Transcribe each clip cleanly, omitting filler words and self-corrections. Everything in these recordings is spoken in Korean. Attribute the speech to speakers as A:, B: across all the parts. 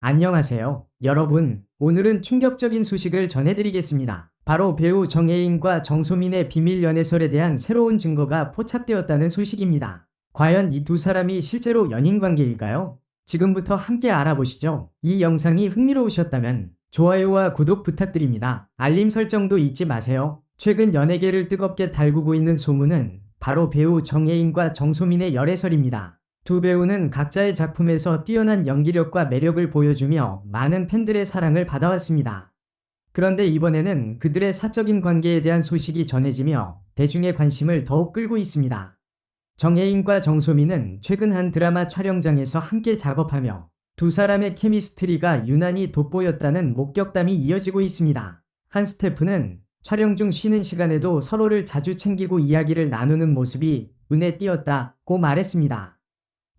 A: 안녕하세요, 여러분. 오늘은 충격적인 소식을 전해드리겠습니다. 바로 배우 정혜인과 정소민의 비밀 연애설에 대한 새로운 증거가 포착되었다는 소식입니다. 과연 이 두 사람이 실제로 연인 관계일까요? 지금부터 함께 알아보시죠. 이 영상이 흥미로우셨다면 좋아요와 구독 부탁드립니다. 알림 설정도 잊지 마세요. 최근 연예계를 뜨겁게 달구고 있는 소문은 바로 배우 정혜인과 정소민의 열애설입니다. 두 배우는 각자의 작품에서 뛰어난 연기력과 매력을 보여주며 많은 팬들의 사랑을 받아왔습니다. 그런데 이번에는 그들의 사적인 관계에 대한 소식이 전해지며 대중의 관심을 더욱 끌고 있습니다. 정혜인과 정소민은 최근 한 드라마 촬영장에서 함께 작업하며 두 사람의 케미스트리가 유난히 돋보였다는 목격담이 이어지고 있습니다. 한 스태프는 촬영 중 쉬는 시간에도 서로를 자주 챙기고 이야기를 나누는 모습이 눈에 띄었다고 말했습니다.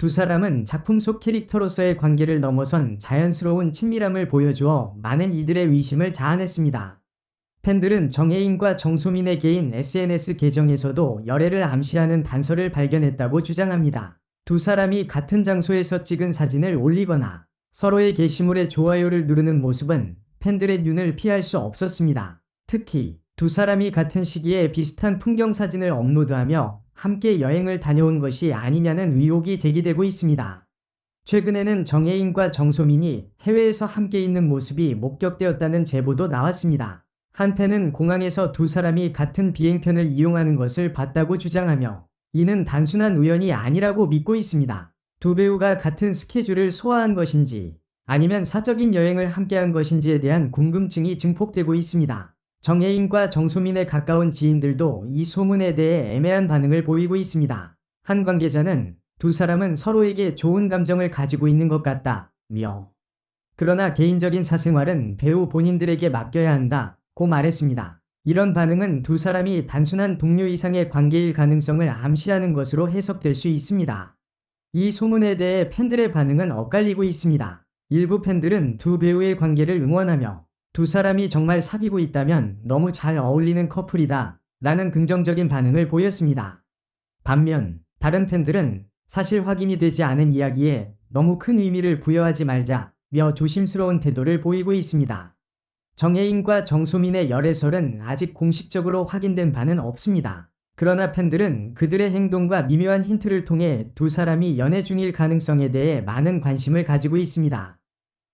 A: 두 사람은 작품 속 캐릭터로서의 관계를 넘어선 자연스러운 친밀함을 보여주어 많은 이들의 위심을 자아냈습니다. 팬들은 정혜인과 정소민의 개인 SNS 계정에서도 열애를 암시하는 단서를 발견했다고 주장합니다. 두 사람이 같은 장소에서 찍은 사진을 올리거나 서로의 게시물에 좋아요를 누르는 모습은 팬들의 눈을 피할 수 없었습니다. 특히 두 사람이 같은 시기에 비슷한 풍경 사진을 업로드하며 함께 여행을 다녀온 것이 아니냐는 의혹이 제기되고 있습니다. 최근에는 정혜인과 정소민이 해외에서 함께 있는 모습이 목격되었다는 제보도 나왔습니다. 한 팬은 공항에서 두 사람이 같은 비행편을 이용하는 것을 봤다고 주장하며 이는 단순한 우연이 아니라고 믿고 있습니다. 두 배우가 같은 스케줄을 소화한 것인지 아니면 사적인 여행을 함께한 것인지에 대한 궁금증이 증폭되고 있습니다. 정혜인과 정소민의 가까운 지인들도 이 소문에 대해 애매한 반응을 보이고 있습니다. 한 관계자는 두 사람은 서로에게 좋은 감정을 가지고 있는 것 같다며 그러나 개인적인 사생활은 배우 본인들에게 맡겨야 한다고 말했습니다. 이런 반응은 두 사람이 단순한 동료 이상의 관계일 가능성을 암시하는 것으로 해석될 수 있습니다. 이 소문에 대해 팬들의 반응은 엇갈리고 있습니다. 일부 팬들은 두 배우의 관계를 응원하며 두 사람이 정말 사귀고 있다면 너무 잘 어울리는 커플이다 라는 긍정적인 반응을 보였습니다. 반면 다른 팬들은 사실 확인이 되지 않은 이야기에 너무 큰 의미를 부여하지 말자며 조심스러운 태도를 보이고 있습니다. 정혜인과 정소민의 열애설은 아직 공식적으로 확인된 바는 없습니다. 그러나 팬들은 그들의 행동과 미묘한 힌트를 통해 두 사람이 연애 중일 가능성에 대해 많은 관심을 가지고 있습니다.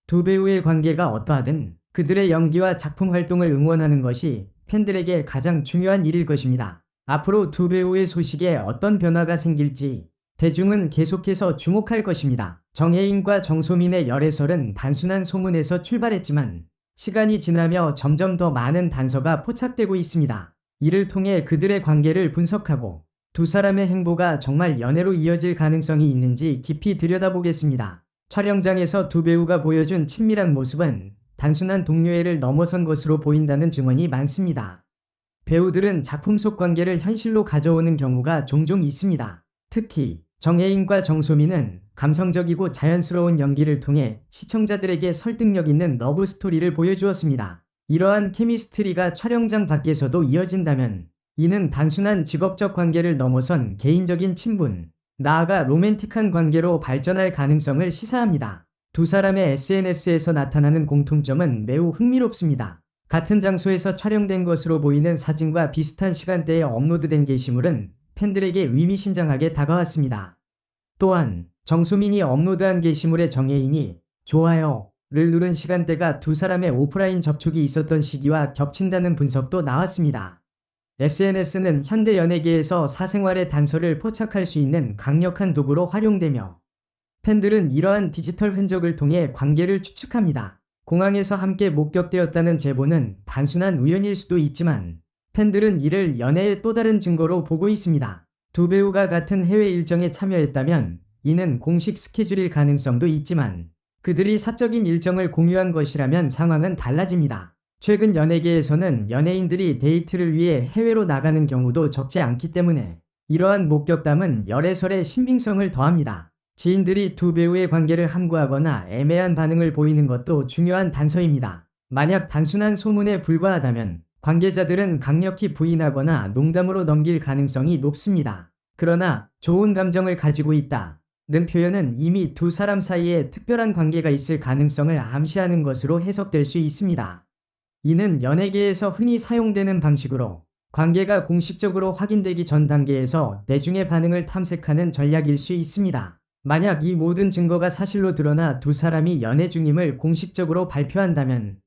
A: 두 배우의 관계가 어떠하든 그들의 연기와 작품 활동을 응원하는 것이 팬들에게 가장 중요한 일일 것입니다. 앞으로 두 배우의 소식에 어떤 변화가 생길지 대중은 계속해서 주목할 것입니다. 정혜인과 정소민의 열애설은 단순한 소문에서 출발했지만 시간이 지나며 점점 더 많은 단서가 포착되고 있습니다. 이를 통해 그들의 관계를 분석하고 두 사람의 행보가 정말 연애로 이어질 가능성이 있는지 깊이 들여다보겠습니다. 촬영장에서 두 배우가 보여준 친밀한 모습은 단순한 동료애를 넘어선 것으로 보인다는 증언이 많습니다. 배우들은 작품 속 관계를 현실로 가져오는 경우가 종종 있습니다. 특히 정혜인과 정소민은 감성적이고 자연스러운 연기를 통해 시청자들에게 설득력 있는 러브 스토리를 보여주었습니다. 이러한 케미스트리가 촬영장 밖에서도 이어진다면 이는 단순한 직업적 관계를 넘어선 개인적인 친분, 나아가 로맨틱한 관계로 발전할 가능성을 시사합니다. 두 사람의 SNS에서 나타나는 공통점은 매우 흥미롭습니다. 같은 장소에서 촬영된 것으로 보이는 사진과 비슷한 시간대에 업로드된 게시물은 팬들에게 의미심장하게 다가왔습니다. 또한 정소민이 업로드한 게시물에 정혜인이 좋아요를 누른 시간대가 두 사람의 오프라인 접촉이 있었던 시기와 겹친다는 분석도 나왔습니다. SNS는 현대 연예계에서 사생활의 단서를 포착할 수 있는 강력한 도구로 활용되며 팬들은 이러한 디지털 흔적을 통해 관계를 추측합니다. 공항에서 함께 목격되었다는 제보는 단순한 우연일 수도 있지만 팬들은 이를 연애의 또 다른 증거로 보고 있습니다. 두 배우가 같은 해외 일정에 참여했다면 이는 공식 스케줄일 가능성도 있지만 그들이 사적인 일정을 공유한 것이라면 상황은 달라집니다. 최근 연예계에서는 연예인들이 데이트를 위해 해외로 나가는 경우도 적지 않기 때문에 이러한 목격담은 열애설의 신빙성을 더합니다. 지인들이 두 배우의 관계를 함구하거나 애매한 반응을 보이는 것도 중요한 단서입니다. 만약 단순한 소문에 불과하다면 관계자들은 강력히 부인하거나 농담으로 넘길 가능성이 높습니다. 그러나 좋은 감정을 가지고 있다 는 표현은 이미 두 사람 사이에 특별한 관계가 있을 가능성을 암시하는 것으로 해석될 수 있습니다. 이는 연예계에서 흔히 사용되는 방식으로 관계가 공식적으로 확인되기 전 단계에서 대중의 반응을 탐색하는 전략일 수 있습니다. 만약 이 모든 증거가 사실로 드러나 두 사람이 연애 중임을 공식적으로 발표한다면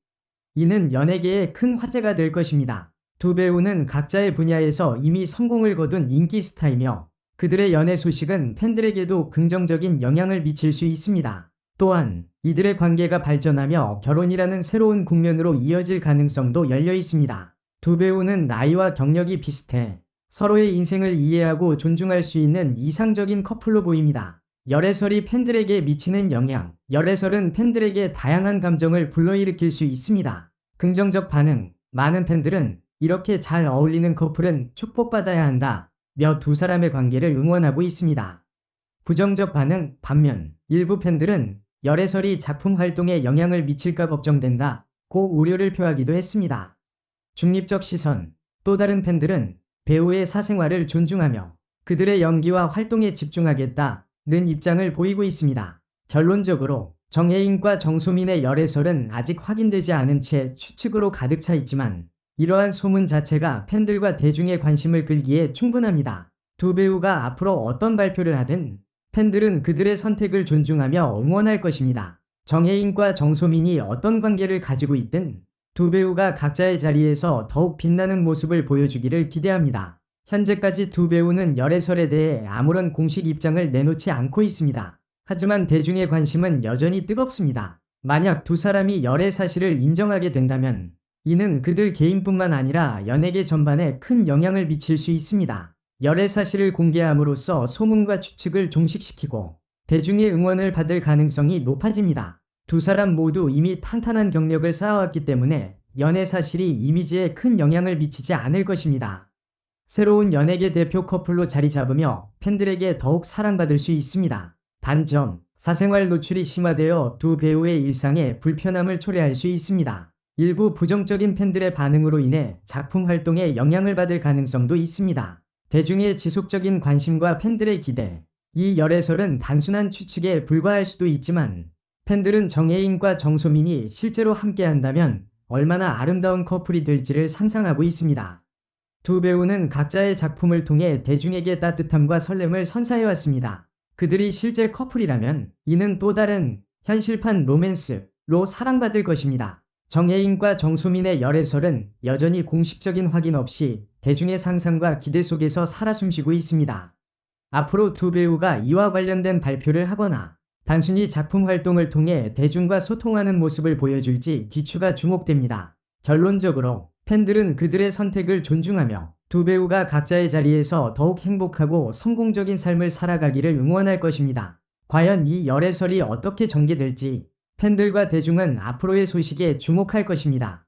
A: 이는 연예계에 큰 화제가 될 것입니다. 두 배우는 각자의 분야에서 이미 성공을 거둔 인기 스타이며 그들의 연애 소식은 팬들에게도 긍정적인 영향을 미칠 수 있습니다. 또한 이들의 관계가 발전하며 결혼이라는 새로운 국면으로 이어질 가능성도 열려 있습니다. 두 배우는 나이와 경력이 비슷해 서로의 인생을 이해하고 존중할 수 있는 이상적인 커플로 보입니다. 열애설이 팬들에게 미치는 영향. 열애설은 팬들에게 다양한 감정을 불러일으킬 수 있습니다. 긍정적 반응. 많은 팬들은 이렇게 잘 어울리는 커플은 축복받아야 한다 며 두 사람의 관계를 응원하고 있습니다. 부정적 반응. 반면 일부 팬들은 열애설이 작품 활동에 영향을 미칠까 걱정된다 고 우려를 표하기도 했습니다. 중립적 시선. 또 다른 팬들은 배우의 사생활을 존중하며 그들의 연기와 활동에 집중하겠다는 입장을 보이고 있습니다. 결론적으로 정혜인과 정소민의 열애설은 아직 확인되지 않은 채 추측으로 가득 차 있지만 이러한 소문 자체가 팬들과 대중의 관심을 끌기에 충분합니다. 두 배우가 앞으로 어떤 발표를 하든 팬들은 그들의 선택을 존중하며 응원할 것입니다. 정혜인과 정소민이 어떤 관계를 가지고 있든 두 배우가 각자의 자리에서 더욱 빛나는 모습을 보여주기를 기대합니다. 현재까지 두 배우는 열애설에 대해 아무런 공식 입장을 내놓지 않고 있습니다. 하지만 대중의 관심은 여전히 뜨겁습니다. 만약 두 사람이 열애 사실을 인정하게 된다면 이는 그들 개인뿐만 아니라 연예계 전반에 큰 영향을 미칠 수 있습니다. 열애 사실을 공개함으로써 소문과 추측을 종식시키고 대중의 응원을 받을 가능성이 높아집니다. 두 사람 모두 이미 탄탄한 경력을 쌓아왔기 때문에 연애 사실이 이미지에 큰 영향을 미치지 않을 것입니다. 새로운 연예계 대표 커플로 자리 잡으며 팬들에게 더욱 사랑받을 수 있습니다. 단점, 사생활 노출이 심화되어 두 배우의 일상에 불편함을 초래할 수 있습니다. 일부 부정적인 팬들의 반응으로 인해 작품 활동에 영향을 받을 가능성도 있습니다. 대중의 지속적인 관심과 팬들의 기대. 이 열애설은 단순한 추측에 불과할 수도 있지만 팬들은 정혜인과 정소민이 실제로 함께한다면 얼마나 아름다운 커플이 될지를 상상하고 있습니다. 두 배우는 각자의 작품을 통해 대중에게 따뜻함과 설렘을 선사해왔습니다. 그들이 실제 커플이라면 이는 또 다른 현실판 로맨스로 사랑받을 것입니다. 정혜인과 정소민의 열애설은 여전히 공식적인 확인 없이 대중의 상상과 기대 속에서 살아 숨쉬고 있습니다. 앞으로 두 배우가 이와 관련된 발표를 하거나 단순히 작품 활동을 통해 대중과 소통하는 모습을 보여줄지 귀추가 주목됩니다. 결론적으로 팬들은 그들의 선택을 존중하며 두 배우가 각자의 자리에서 더욱 행복하고 성공적인 삶을 살아가기를 응원할 것입니다. 과연 이 열애설이 어떻게 전개될지 팬들과 대중은 앞으로의 소식에 주목할 것입니다.